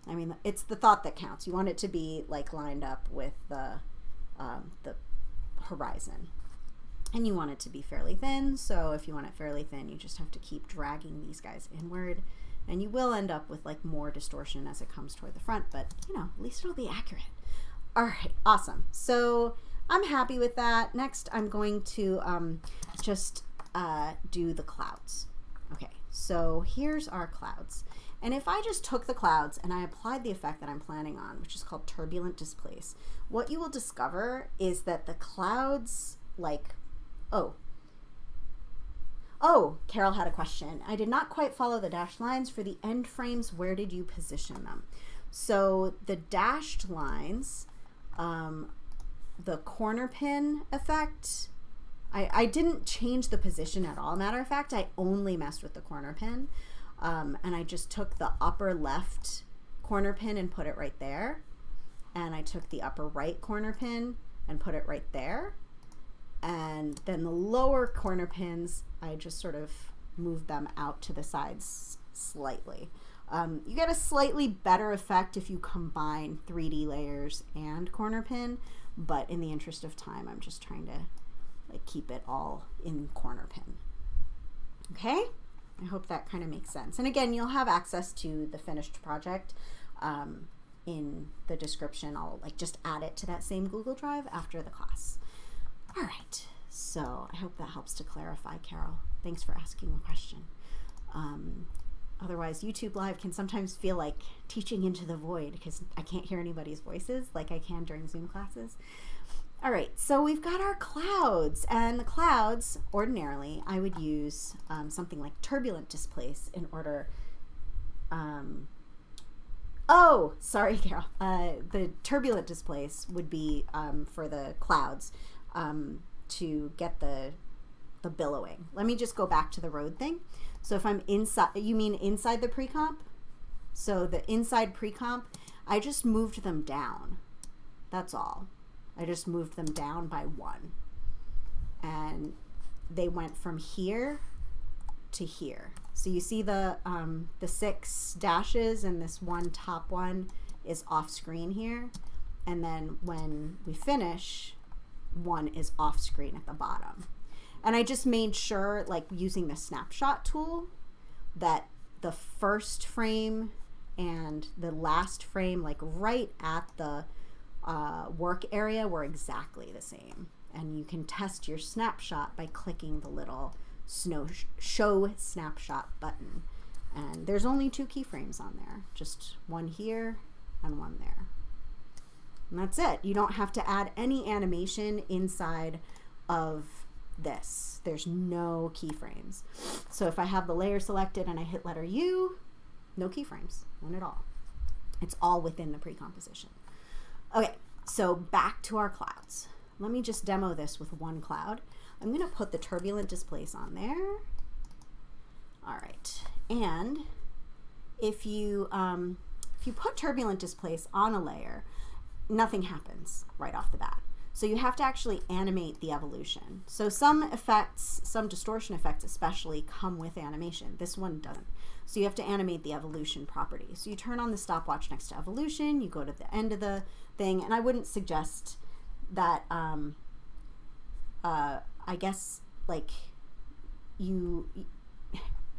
I mean, it's the thought that counts. You want it to be like lined up with the horizon. And you want it to be fairly thin, so if you want it fairly thin, you just have to keep dragging these guys inward, and you will end up with like more distortion as it comes toward the front, but you know, at least it'll be accurate. All right, awesome. So I'm happy with that. Next, I'm going to just do the clouds. Okay, so here's our clouds. And if I just took the clouds and I applied the effect that I'm planning on, which is called turbulent displace, what you will discover is that the clouds, like, Oh, Carol had a question. I did not quite follow the dashed lines for the end frames. Where did you position them? So the dashed lines, the corner pin effect, I didn't change the position at all. Matter of fact, I only messed with the corner pin. And I just took the upper left corner pin and put it right there. And I took the upper right corner pin and put it right there. And then the lower corner pins, I just sort of moved them out to the sides slightly. You get a slightly better effect if you combine 3D layers and corner pin, but in the interest of time, I'm just trying to like keep it all in corner pin. Okay, I hope that kind of makes sense. And again, you'll have access to the finished project in the description. I'll like just add it to that same Google Drive after the class. All right, so I hope that helps to clarify, Carol. Thanks for asking the question. Otherwise, YouTube Live can sometimes feel like teaching into the void because I can't hear anybody's voices like I can during Zoom classes. All right, so we've got our clouds, and the clouds, ordinarily, I would use something like turbulent displace in order, oh, sorry, Carol. The turbulent displace would be for the clouds. To get the billowing. Let me just go back to the road thing. So if I'm inside, you mean inside the pre-comp? So the inside pre-comp, I just moved them down. That's all. I just moved them down by 1. And they went from here to here. So you see the 6 dashes, and this one top one is off screen here. And then when we finish, one is off screen at the bottom. And I just made sure, like using the snapshot tool, that the first frame and the last frame, like right at the work area, were exactly the same. And you can test your snapshot by clicking the little show snapshot button. And there's only 2 keyframes on there, just one here and one there. And that's it. You don't have to add any animation inside of this. There's no keyframes. So if I have the layer selected and I hit letter U, no keyframes, none at all. It's all within the pre-composition. Okay, so back to our clouds. Let me just demo this with one cloud. I'm going to put the turbulent displace on there. All right, and if you put turbulent displace on a layer, nothing happens right off the bat. So you have to actually animate the evolution. So some effects, some distortion effects especially, come with animation. This one doesn't. So you have to animate the evolution property. So you turn on the stopwatch next to evolution, you go to the end of the thing, and I wouldn't suggest that, I guess, like, you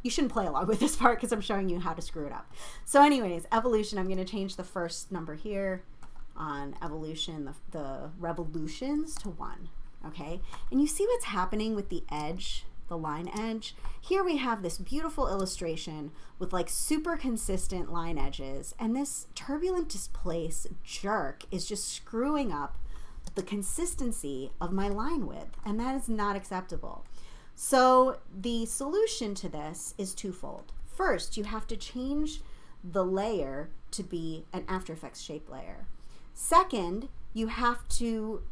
shouldn't play along with this part because I'm showing you how to screw it up. So anyways, evolution, I'm going to change the first number here on evolution, the revolutions, to 1, okay? And you see what's happening with the edge, the line edge? Here we have this beautiful illustration with like super consistent line edges, and this turbulent displace jerk is just screwing up the consistency of my line width, and that is not acceptable. So the solution to this is twofold. First, you have to change the layer to be an After Effects shape layer. Second, you have to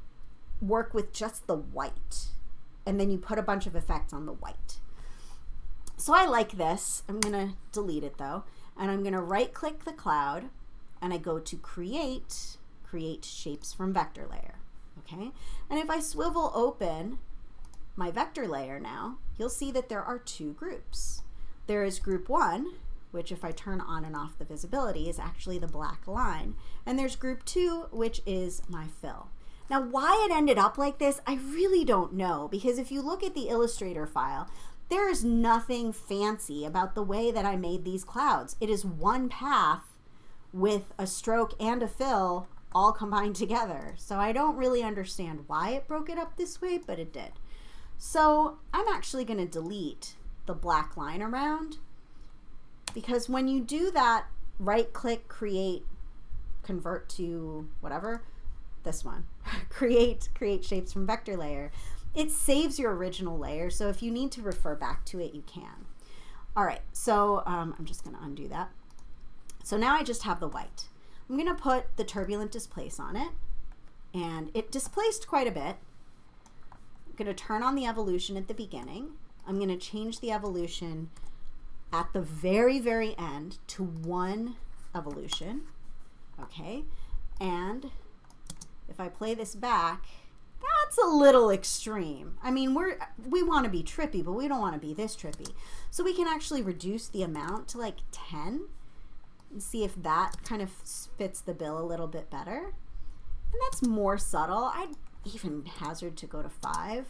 work with just the white, and then you put a bunch of effects on the white. So I like this. I'm gonna delete it though, and I'm gonna right click the cloud, and I go to create shapes from vector layer, okay? And if I swivel open my vector layer now, you'll see that there are two groups. There is group 1, which if I turn on and off the visibility is actually the black line, and there's group 2, which is my fill. Now why it ended up like this, I really don't know, because if you look at the Illustrator file, there is nothing fancy about the way that I made these clouds. It is one path with a stroke and a fill all combined together. So I don't really understand why it broke it up this way, but it did. So I'm actually going to delete the black line around, because when you do that, right click, create, convert to whatever, this one, create shapes from vector layer, it saves your original layer. So if you need to refer back to it, you can. All right, so I'm just going to undo that. So now I just have the white. I'm going to put the turbulent displace on it, and it displaced quite a bit. I'm going to turn on the evolution at the beginning. I'm going to change the evolution at the very, very end to 1 evolution, okay? And if I play this back, that's a little extreme. I mean, we want to be trippy, but we don't want to be this trippy. So we can actually reduce the amount to like 10 and see if that kind of fits the bill a little bit better. And that's more subtle. I'd even hazard to go to 5.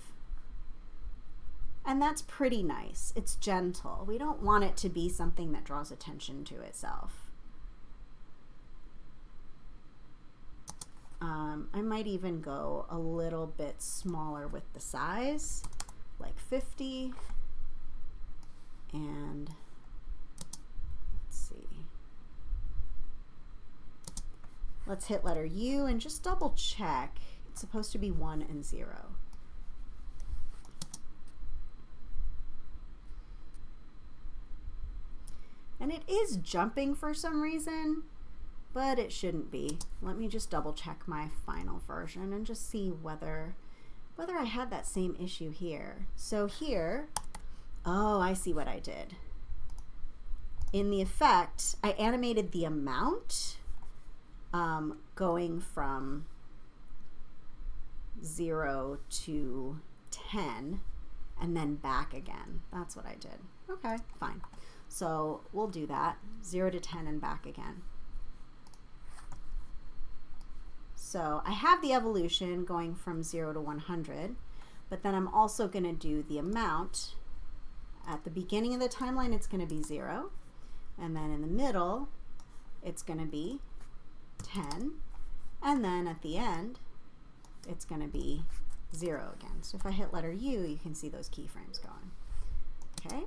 And that's pretty nice. It's gentle. We don't want it to be something that draws attention to itself. I might even go a little bit smaller with the size, like 50. And let's see. Let's hit letter U and just double check. It's supposed to be 1 and 0. And it is jumping for some reason, but it shouldn't be. Let me just double check my final version and just see whether I had that same issue here. So here, oh, I see what I did. In the effect, I animated the amount going from 0 to 10 and then back again. That's what I did. Okay, fine. So we'll do that, 0 to 10 and back again. So I have the evolution going from 0 to 100, but then I'm also going to do the amount. At the beginning of the timeline, it's going to be 0, and then in the middle, it's going to be 10, and then at the end, it's going to be 0 again. So if I hit letter U, you can see those keyframes going. Okay.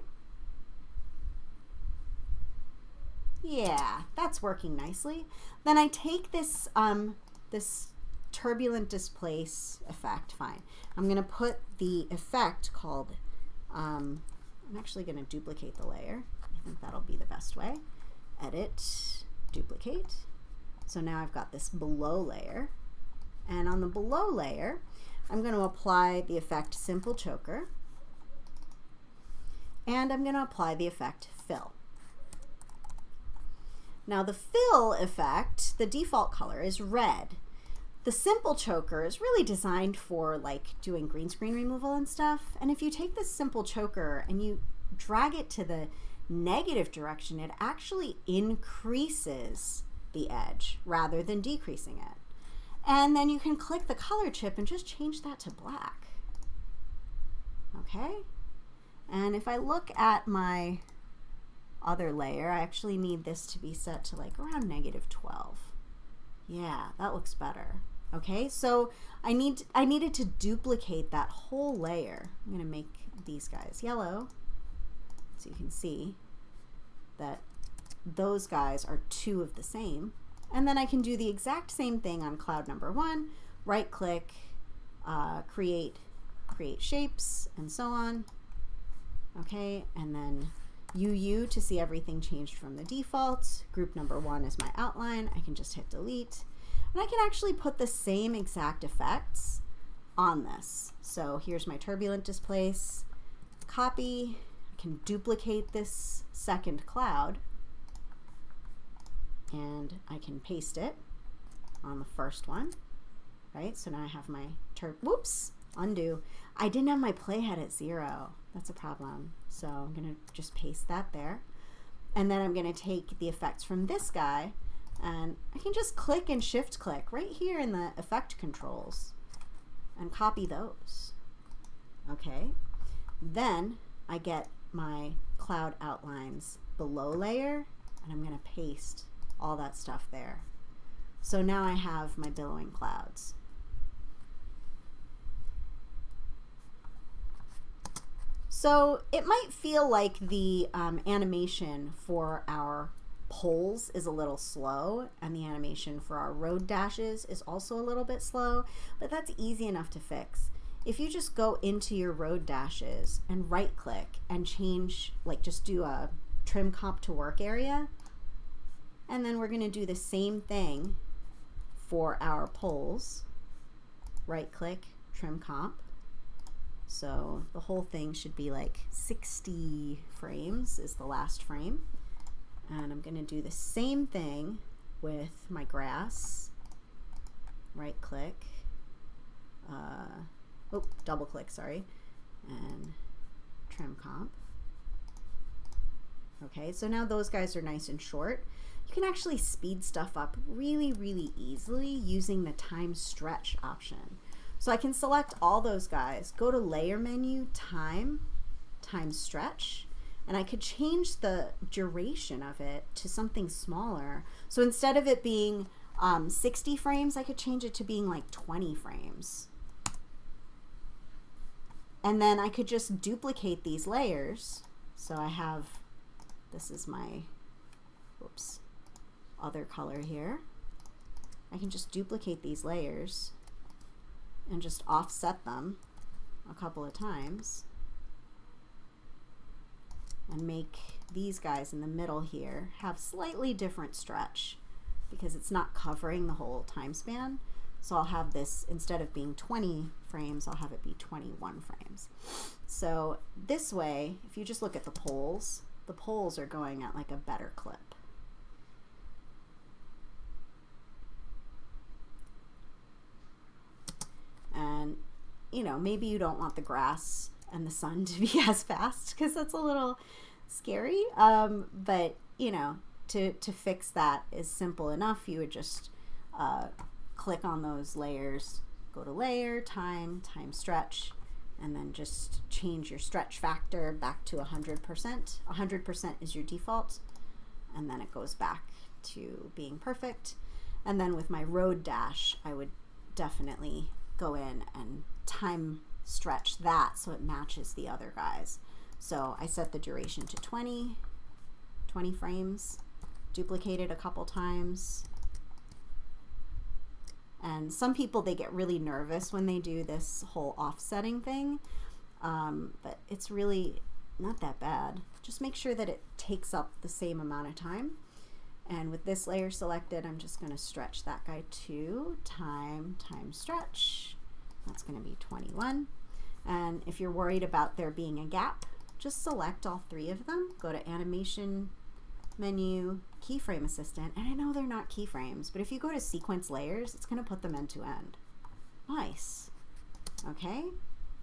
Yeah, that's working nicely. Then I take this this turbulent displace effect. Fine. I'm going to put the effect called, I'm actually going to duplicate the layer. I think that'll be the best way. Edit, duplicate. So now I've got this below layer. And on the below layer, I'm going to apply the effect Simple Choker. And I'm going to apply the effect Fill. Now the fill effect, the default color is red. The Simple Choker is really designed for like doing green screen removal and stuff. And if you take this Simple Choker and you drag it to the negative direction, it actually increases the edge rather than decreasing it. And then you can click the color chip and just change that to black. Okay? And if I look at my other layer, I actually need this to be set to like around -12. Yeah, that looks better. Okay, so I needed to duplicate that whole layer. I'm going to make these guys yellow so you can see that those guys are 2 of the same. And then I can do the exact same thing on cloud number 1, right click, create shapes, and so on. Okay, and then UU to see everything changed from the defaults. Group number 1 is my outline. I can just hit delete. And I can actually put the same exact effects on this. So here's my turbulent displace. Copy. I can duplicate this second cloud. And I can paste it on the first one. Right? So now I have my whoops, undo. I didn't have my playhead at 0. That's a problem. So I'm going to just paste that there. And then I'm going to take the effects from this guy, and I can just click and shift click right here in the effect controls and copy those. Okay. Then I get my cloud outlines below layer, and I'm going to paste all that stuff there. So now I have my billowing clouds. So it might feel like the animation for our poles is a little slow, and the animation for our road dashes is also a little bit slow, but that's easy enough to fix. If you just go into your road dashes and right click and change, like just do a trim comp to work area, and then we're going to do the same thing for our poles. Right click, trim comp. So the whole thing should be like 60 frames is the last frame. And I'm going to do the same thing with my grass. Right click, double click, sorry, and trim comp. Okay, so now those guys are nice and short. You can actually speed stuff up really, really easily using the time stretch option. So I can select all those guys, go to layer menu, time stretch, and I could change the duration of it to something smaller. So instead of it being 60 frames, I could change it to being like 20 frames. And then I could just duplicate these layers. So I have, this is my, whoops, other color here. I can just duplicate these layers and just offset them a couple of times and make these guys in the middle here have slightly different stretch because it's not covering the whole time span. So I'll have this, instead of being 20 frames, I'll have it be 21 frames. So this way, if you just look at the poles are going at like a better clip. And, you know, maybe you don't want the grass and the sun to be as fast because that's a little scary. But, you know, to fix that is simple enough. You would just click on those layers, go to layer, time stretch, and then just change your stretch factor back to 100%. 100% is your default, and then it goes back to being perfect. And then with my road dash, I would definitely go in and time stretch that so it matches the other guys. So I set the duration to 20 frames, duplicate it a couple times. And some people, they get really nervous when they do this whole offsetting thing, but it's really not that bad. Just make sure that it takes up the same amount of time. And with this layer selected, I'm just going to stretch that guy to time stretch. That's going to be 21. And if you're worried about there being a gap, just select all 3 of them. Go to Animation menu, Keyframe Assistant, and I know they're not keyframes, but if you go to Sequence Layers, it's going to put them end to end. Nice. Okay,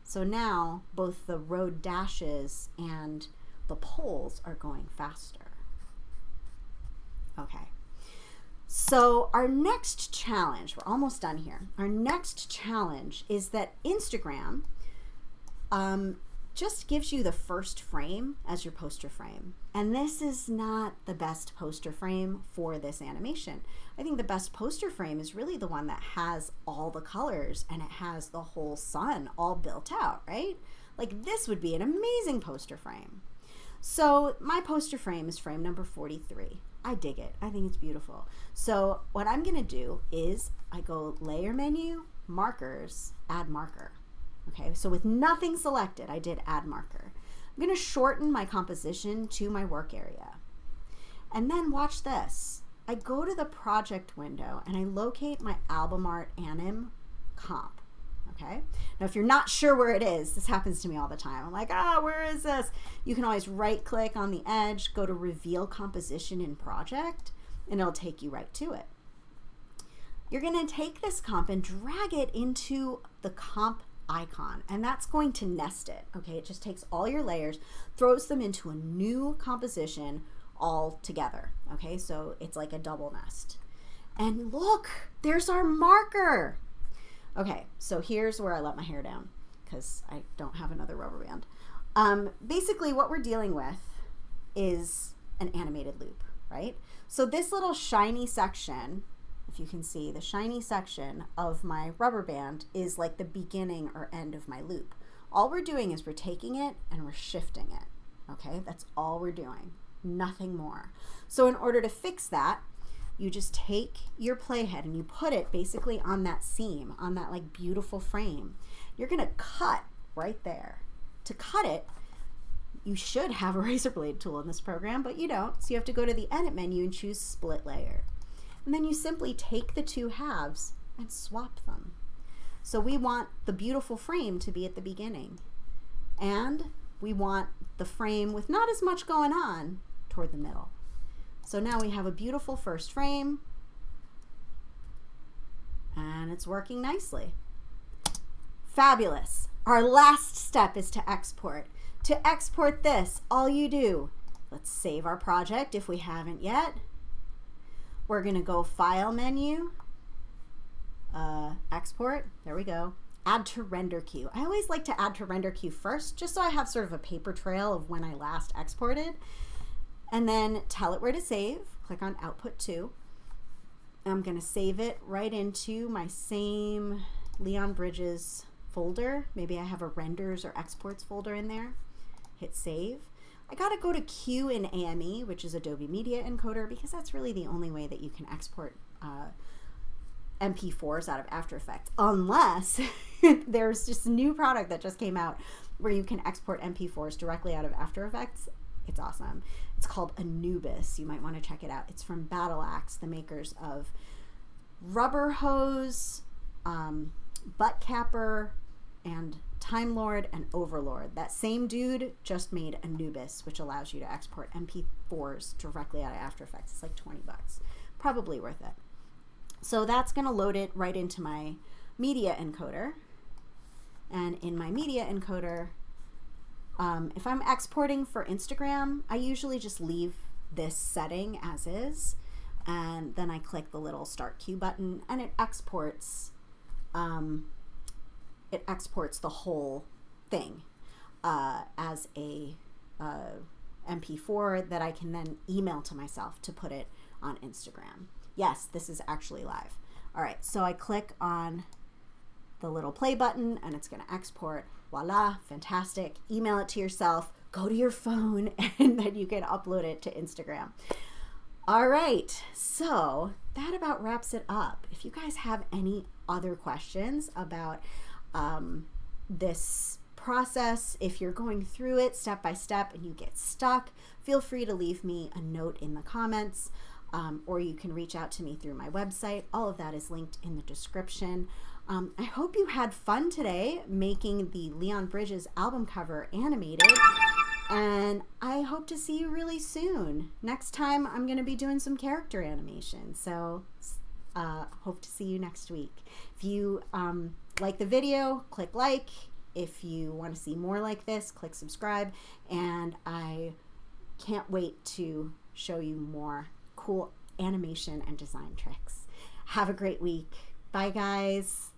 so now both the road dashes and the poles are going faster. Okay, so our next challenge, we're almost done here. Our next challenge is that Instagram just gives you the first frame as your poster frame. And this is not the best poster frame for this animation. I think the best poster frame is really the one that has all the colors and it has the whole sun all built out, right? Like this would be an amazing poster frame. So my poster frame is frame number 43. I dig it. I think it's beautiful. So what I'm gonna do is I go layer menu, markers, add marker. Okay, so with nothing selected, I did add marker. I'm going to shorten my composition to my work area. And then watch this. I go to the project window and I locate my album art anim comp. Okay. Now, if you're not sure where it is, this happens to me all the time. I'm like, where is this? You can always right click on the edge, go to reveal composition in project, and it'll take you right to it. You're going to take this comp and drag it into the comp icon, and that's going to nest it. Okay. It just takes all your layers, throws them into a new composition all together. Okay. So it's like a double nest. And look, there's our marker. Okay, so here's where I let my hair down because I don't have another rubber band. Basically, what we're dealing with is an animated loop, right? So this little shiny section, if you can see, the shiny section of my rubber band is like the beginning or end of my loop. All we're doing is we're taking it and we're shifting it, okay? That's all we're doing, nothing more. So in order to fix that, you just take your playhead and you put it basically on that seam, on that like beautiful frame. You're gonna cut right there. To cut it, you should have a razor blade tool in this program, but you don't. So you have to go to the edit menu and choose split layer. And then you simply take the two halves and swap them. So we want the beautiful frame to be at the beginning. And we want the frame with not as much going on toward the middle. So now we have a beautiful first frame and it's working nicely. Fabulous. Our last step is to export. To export this, all you do, let's save our project if we haven't yet. We're going to go File menu, Export, there we go. Add to render queue. I always like to add to render queue first, just so I have sort of a paper trail of when I last exported. And then tell it where to save. Click on Output To. I'm going to save it right into my same Leon Bridges folder. Maybe I have a renders or exports folder in there. Hit save. I got to go to Q in AME, which is Adobe Media Encoder, because that's really the only way that you can export MP4s out of After Effects, unless there's just a new product that just came out where you can export MP4s directly out of After Effects. It's awesome. It's called Anubis. You might want to check it out. It's from Battle Axe, the makers of Rubber Hose, Butt Capper, and Time Lord and Overlord. That same dude just made Anubis, which allows you to export MP4s directly out of After Effects. It's like 20 bucks. Probably worth it. So that's going to load it right into my media encoder. And in my media encoder, if I'm exporting for Instagram, I usually just leave this setting as is, and then I click the little Start Queue button, and it exports the whole thing as a MP4 that I can then email to myself to put it on Instagram. Yes, this is actually live. All right, so I click on the little play button and it's going to export. Voila, fantastic. Email it to yourself, go to your phone, and then you can upload it to Instagram. All right, so that about wraps it up. If you guys have any other questions about this process, if you're going through it step by step and you get stuck, feel free to leave me a note in the comments, or you can reach out to me through my website. All of that is linked in the description. I hope you had fun today making the Leon Bridges album cover animated, and I hope to see you really soon. Next time I'm going to be doing some character animation, so hope to see you next week. If you like the video, click like. If you want to see more like this, click subscribe, and I can't wait to show you more cool animation and design tricks. Have a great week. Bye, guys.